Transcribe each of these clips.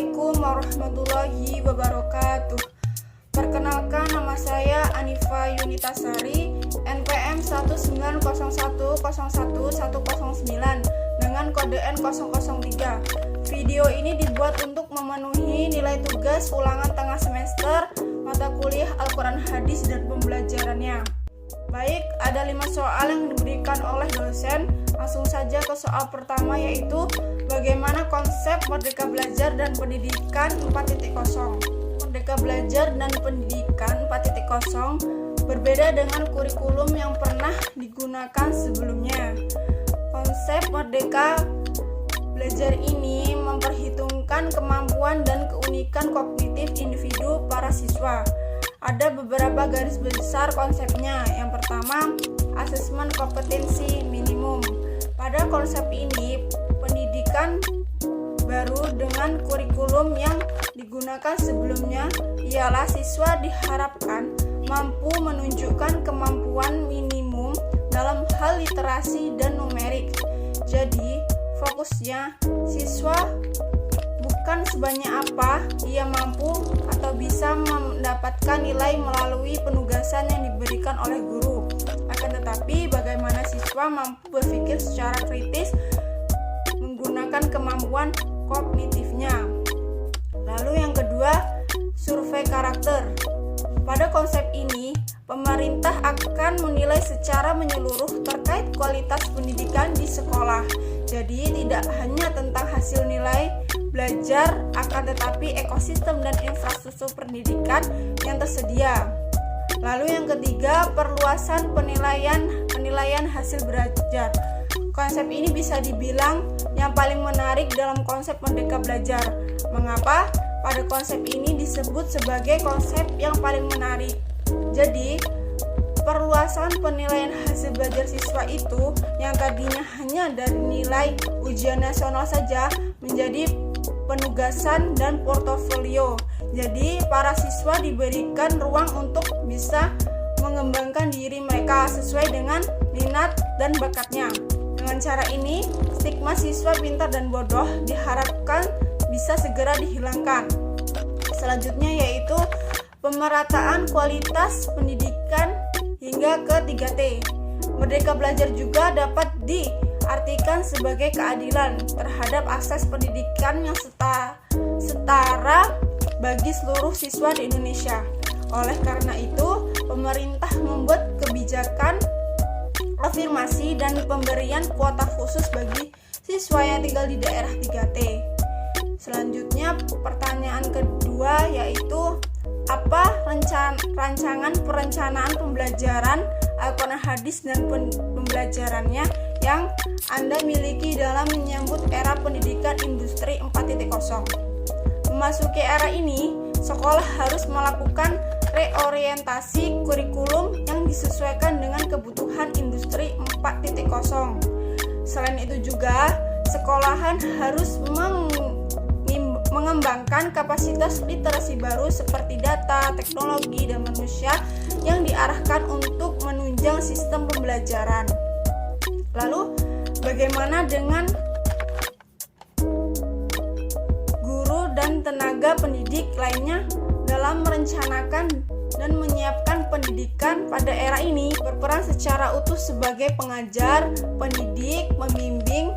Assalamualaikum warahmatullahi wabarakatuh. Perkenalkan, nama saya Anifa Yunitasari, NPM 19010110109 dengan kode N003. Video ini dibuat untuk memenuhi nilai tugas ulangan tengah semester mata kuliah Al-Quran Hadis dan pembelajarannya. Baik, ada 5 soal yang diberikan oleh dosen. Langsung saja ke soal pertama, yaitu bagaimana konsep Merdeka Belajar dan Pendidikan 4.0. Merdeka Belajar dan Pendidikan 4.0 berbeda dengan kurikulum yang pernah digunakan sebelumnya. Konsep Merdeka Belajar ini memperhitungkan kemampuan dan keunikan kognitif individu para siswa. Ada beberapa garis besar konsepnya. Yang pertama, asesmen kompetensi minimum. Pada konsep ini, pendidikan baru dengan kurikulum yang digunakan sebelumnya ialah siswa diharapkan mampu menunjukkan kemampuan minimum dalam hal literasi dan numerik. Jadi, fokusnya siswa bukan sebanyak apa ia mampu atau bisa mendapatkan nilai melalui penugasan yang diberikan oleh guru, akan tetapi bagaimana siswa mampu berpikir secara kritis menggunakan kemampuan kognitifnya. Lalu yang kedua, survei karakter. Pada konsep ini, pemerintah akan menilai secara menyeluruh terkait kualitas pendidikan di sekolah. Jadi tidak hanya tentang hasil nilai belajar, akan tetapi ekosistem dan infrastruktur pendidikan yang tersedia. Lalu yang ketiga, perluasan penilaian hasil belajar. Konsep ini bisa dibilang yang paling menarik dalam konsep Merdeka Belajar. Mengapa? Pada konsep ini disebut sebagai konsep yang paling menarik. Jadi, perluasan penilaian hasil belajar siswa itu yang tadinya hanya dari nilai ujian nasional saja menjadi penugasan dan portofolio. Jadi, para siswa diberikan ruang untuk bisa mengembangkan diri mereka sesuai dengan minat dan bakatnya. Dengan cara ini, stigma siswa pintar dan bodoh diharapkan bisa segera dihilangkan. Selanjutnya yaitu pemerataan kualitas pendidikan hingga ke 3T. Merdeka Belajar juga dapat diartikan sebagai keadilan terhadap akses pendidikan yang setara bagi seluruh siswa di Indonesia. Oleh karena itu, pemerintah membuat kebijakan afirmasi dan pemberian kuota khusus bagi siswa yang tinggal di daerah 3T. Selanjutnya, pertanyaan kedua yaitu apa rancangan perencanaan pembelajaran Al-Quran Hadis dan pembelajarannya yang Anda miliki dalam menyambut era pendidikan industri 4.0. Memasuki era ini, sekolah harus melakukan reorientasi kurikulum yang disesuaikan dengan kebutuhan industri 4.0. Selain itu juga, sekolahan harus mengembangkan kapasitas literasi baru seperti data, teknologi, dan manusia yang diarahkan untuk menunjang sistem pembelajaran. Lalu, bagaimana dengan guru dan tenaga pendidik lainnya dalam merencanakan dan menyiapkan pendidikan pada era ini? Berperan secara utuh sebagai pengajar, pendidik, membimbing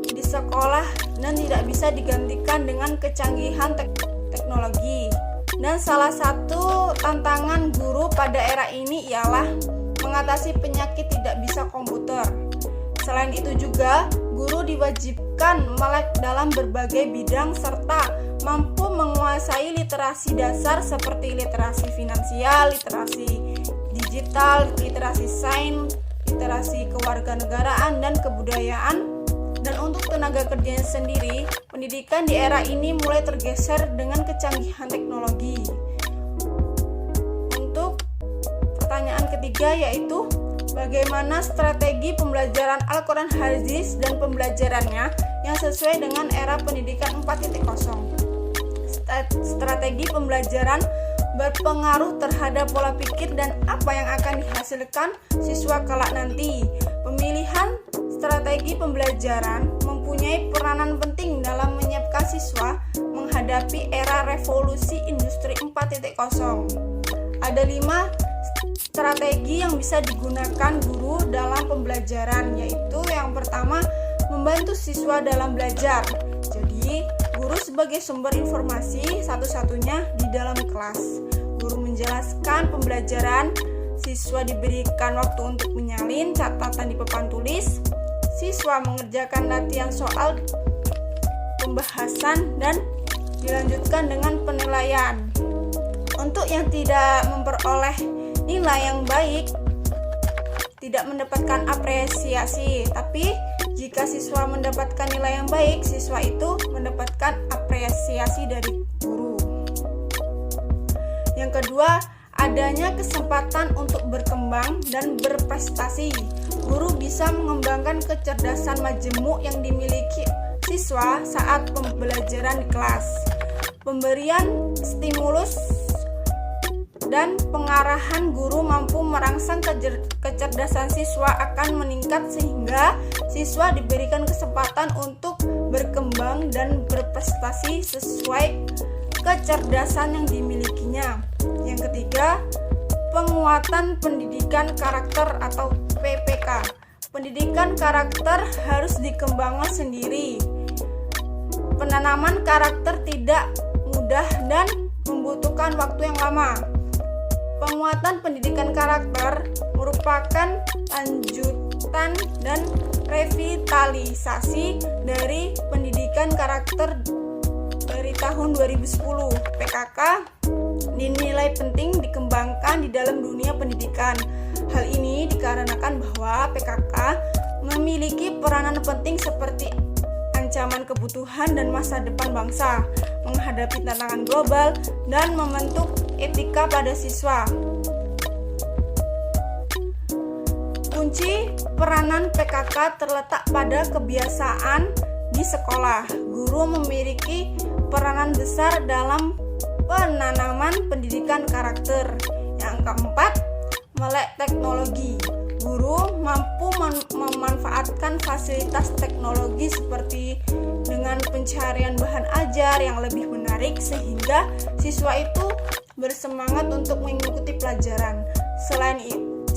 di sekolah dan tidak bisa digantikan dengan kecanggihan teknologi. Dan salah satu tantangan guru pada era ini ialah mengatasi penyakit tidak bisa komputer. Selain itu juga, guru diwajibkan melek dalam berbagai bidang serta mampu menguasai literasi dasar seperti literasi finansial, literasi digital, literasi sains, literasi kewarganegaraan dan kebudayaan. Dan untuk tenaga kerjanya sendiri, pendidikan di era ini mulai tergeser dengan kecanggihan teknologi. Untuk pertanyaan ketiga yaitu bagaimana strategi pembelajaran Al-Quran Hadis dan pembelajarannya yang sesuai dengan era pendidikan 4.0. Strategi pembelajaran berpengaruh terhadap pola pikir dan apa yang akan dihasilkan siswa kelak nanti. Pemilihan strategi pembelajaran mempunyai peranan penting dalam menyiapkan siswa menghadapi menghadapi era revolusi industri 4.0. Ada 5 strategi yang bisa digunakan guru dalam pembelajaran, yaitu yang pertama, membantu siswa dalam belajar. Jadi, guru sebagai sumber informasi satu-satunya di dalam kelas. Guru menjelaskan pembelajaran, siswa diberikan waktu untuk menyalin catatan di papan tulis, siswa mengerjakan latihan soal pembahasan dan dilanjutkan dengan penilaian. Untuk yang tidak memperoleh nilai yang baik, tidak mendapatkan apresiasi, tapi jika siswa mendapatkan nilai yang baik, siswa itu mendapatkan apresiasi dari guru. Yang kedua, adanya kesempatan untuk berkembang dan berprestasi. Guru bisa mengembangkan kecerdasan majemuk yang dimiliki siswa saat pembelajaran di kelas. Pemberian stimulus dan pengarahan guru mampu merangsang kecerdasan siswa akan meningkat sehingga siswa diberikan kesempatan untuk berkembang dan berprestasi sesuai kecerdasan yang dimilikinya. Yang ketiga, penguatan pendidikan karakter atau PPK. Pendidikan karakter harus dikembangkan sendiri. Penanaman karakter tidak mudah dan membutuhkan waktu yang lama. Penguatan pendidikan karakter merupakan lanjutan dan revitalisasi dari pendidikan karakter dari tahun 2010. PKK dinilai penting dikembangkan di dalam dunia pendidikan. Hal ini dikarenakan bahwa PKK memiliki peranan penting seperti ancaman kebutuhan dan masa depan bangsa, menghadapi tantangan global, dan membentuk etika pada siswa. Kunci peranan PKK terletak pada kebiasaan di sekolah. Guru memiliki peranan besar dalam penanaman pendidikan karakter. Yang keempat, melek teknologi. Guru mampu memanfaatkan fasilitas teknologi seperti dengan pencarian bahan ajar yang lebih menarik sehingga siswa itu bersemangat untuk mengikuti pelajaran.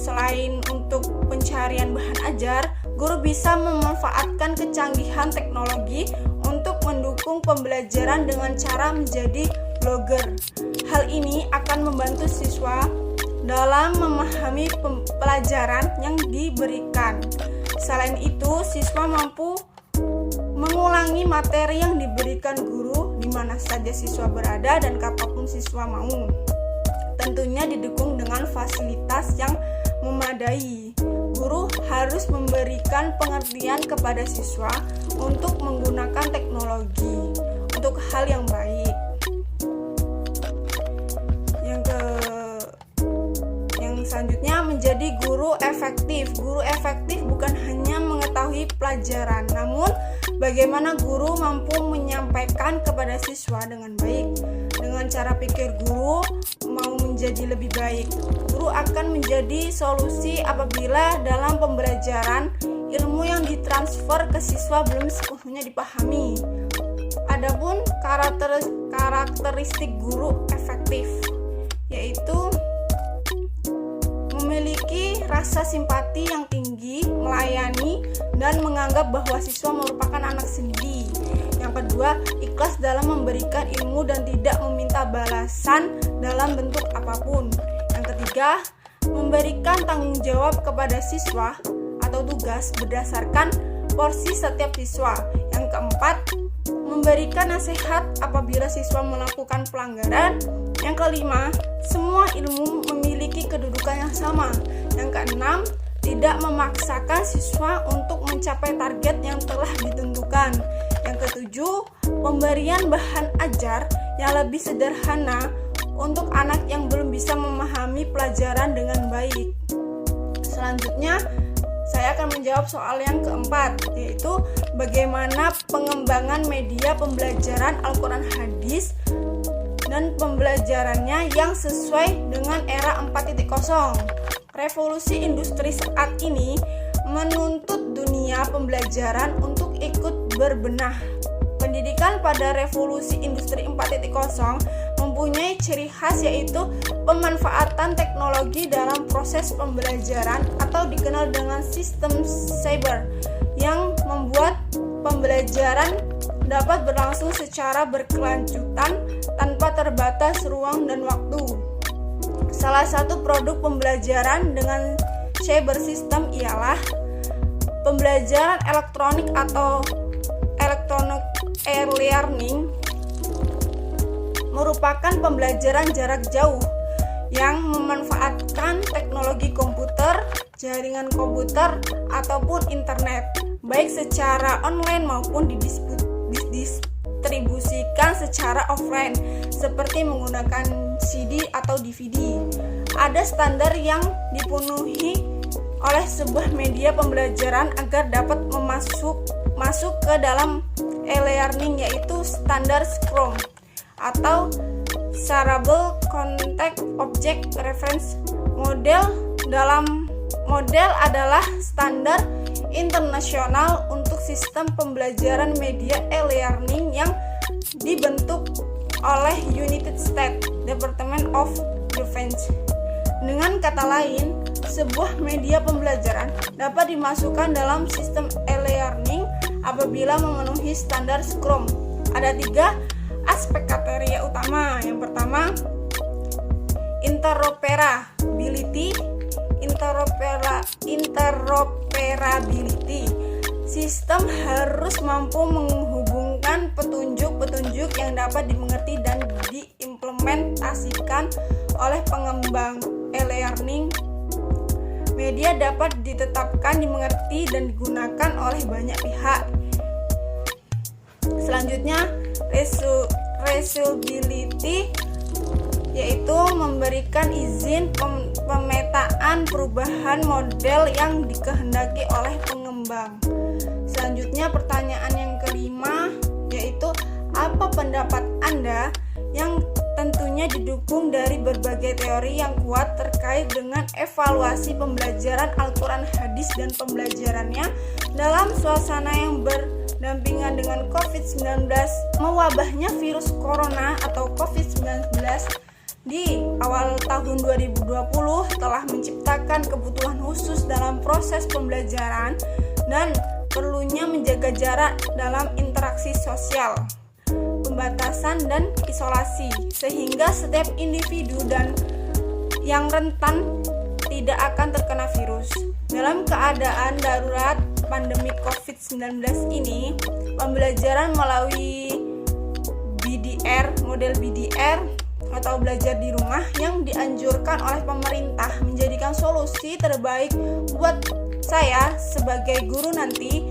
Selain untuk pencarian bahan ajar, guru bisa memanfaatkan kecanggihan teknologi untuk mendukung pembelajaran dengan cara menjadi blogger. Hal ini akan membantu siswa dalam memahami pelajaran yang diberikan. Selain itu, siswa mampu mengulangi materi yang diberikan guru di mana saja siswa berada dan kapanpun siswa mau. Tentunya didukung dengan fasilitas yang memadai. Guru harus memberikan pengertian kepada siswa untuk menggunakan teknologi untuk hal yang baik. Selanjutnya, menjadi guru efektif. Guru efektif bukan hanya mengetahui pelajaran, namun bagaimana guru mampu menyampaikan kepada siswa dengan baik. Dengan cara pikir guru mau menjadi lebih baik. Guru akan menjadi solusi apabila dalam pembelajaran ilmu yang ditransfer ke siswa belum sepenuhnya dipahami. Adapun karakteristik guru efektif yaitu memiliki rasa simpati yang tinggi, melayani, dan menganggap bahwa siswa merupakan anak sendiri. Yang kedua, ikhlas dalam memberikan ilmu dan tidak meminta balasan dalam bentuk apapun. Yang ketiga, memberikan tanggung jawab kepada siswa atau tugas berdasarkan porsi setiap siswa. Yang keempat, memberikan nasihat apabila siswa melakukan pelanggaran. Yang kelima, semua ilmu memiliki kedudukan yang sama. Yang keenam, tidak memaksakan siswa untuk mencapai target yang telah ditentukan. Yang ketujuh, pemberian bahan ajar yang lebih sederhana untuk anak yang belum bisa memahami pelajaran dengan baik. Selanjutnya, saya akan menjawab soal yang keempat, yaitu bagaimana pengembangan media pembelajaran Al-Quran Hadis dan pembelajarannya yang sesuai dengan era 4.0. Revolusi industri saat ini menuntut dunia pembelajaran untuk ikut berbenah. Pendidikan pada revolusi industri 4.0 mempunyai ciri khas yaitu pemanfaatan teknologi dalam proses pembelajaran atau dikenal dengan sistem cyber yang membuat pembelajaran dapat berlangsung secara berkelanjutan tanpa terbatas ruang dan waktu. Salah satu produk pembelajaran dengan cyber system ialah pembelajaran elektronik atau electronic e-learning, merupakan pembelajaran jarak jauh yang memanfaatkan teknologi komputer, jaringan komputer, ataupun internet, baik secara online maupun didistribusikan secara offline, seperti menggunakan CD atau DVD. Ada standar yang dipenuhi oleh sebuah media pembelajaran agar dapat masuk ke dalam e-learning, yaitu standar Scrum atau Shareable Content Object Reference Model. Model adalah standar internasional untuk sistem pembelajaran media e-learning yang dibentuk oleh United States Department of Defense. Dengan kata lain, sebuah media pembelajaran dapat dimasukkan dalam sistem e-learning apabila memenuhi standar Scrum. Ada 3 aspek kriteria utama. Yang pertama, interoperability. Sistem harus mampu menghubungkan petunjuk-petunjuk yang dapat dimengerti dan diimplementasikan oleh pengembang e-learning. Media dapat ditetapkan, dimengerti, dan digunakan oleh banyak pihak. Selanjutnya, reusability, yaitu memberikan izin pemetaan perubahan model yang dikehendaki oleh pengembang. Selanjutnya, pertanyaan yang kelima, yaitu apa pendapat Anda, yang tentunya didukung dari berbagai teori yang kuat terkait dengan evaluasi pembelajaran Al-Quran Hadis dan pembelajarannya dalam suasana yang berdampingan dengan COVID-19. Mewabahnya virus corona atau COVID-19 di awal tahun 2020 telah menciptakan kebutuhan khusus dalam proses pembelajaran dan perlunya menjaga jarak dalam interaksi sosial, pembatasan dan isolasi, sehingga setiap individu dan yang rentan tidak akan terkena virus. Dalam keadaan darurat pandemi COVID-19 ini, pembelajaran melalui model BDR atau belajar di rumah yang dianjurkan oleh pemerintah menjadikan solusi terbaik buat saya sebagai guru nanti.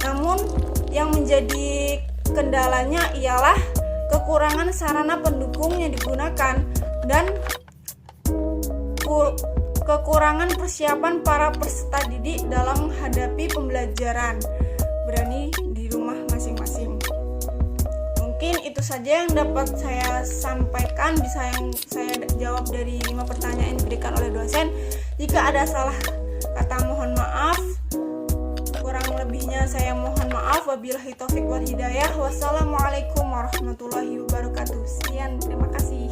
Namun yang menjadi kendalanya ialah kekurangan sarana pendukung yang digunakan dan kekurangan persiapan para peserta didik dalam menghadapi pembelajaran berani di rumah masing-masing. Mungkin itu saja yang dapat saya sampaikan, bisa yang saya jawab dari 5 pertanyaan yang diberikan oleh dosen. Jika ada salah kata mohon maaf, kurang lebihnya saya mohon maaf. Wabillahi taufik wal hidayah. Wassalamualaikum warahmatullahi wabarakatuh. Sekian, terima kasih.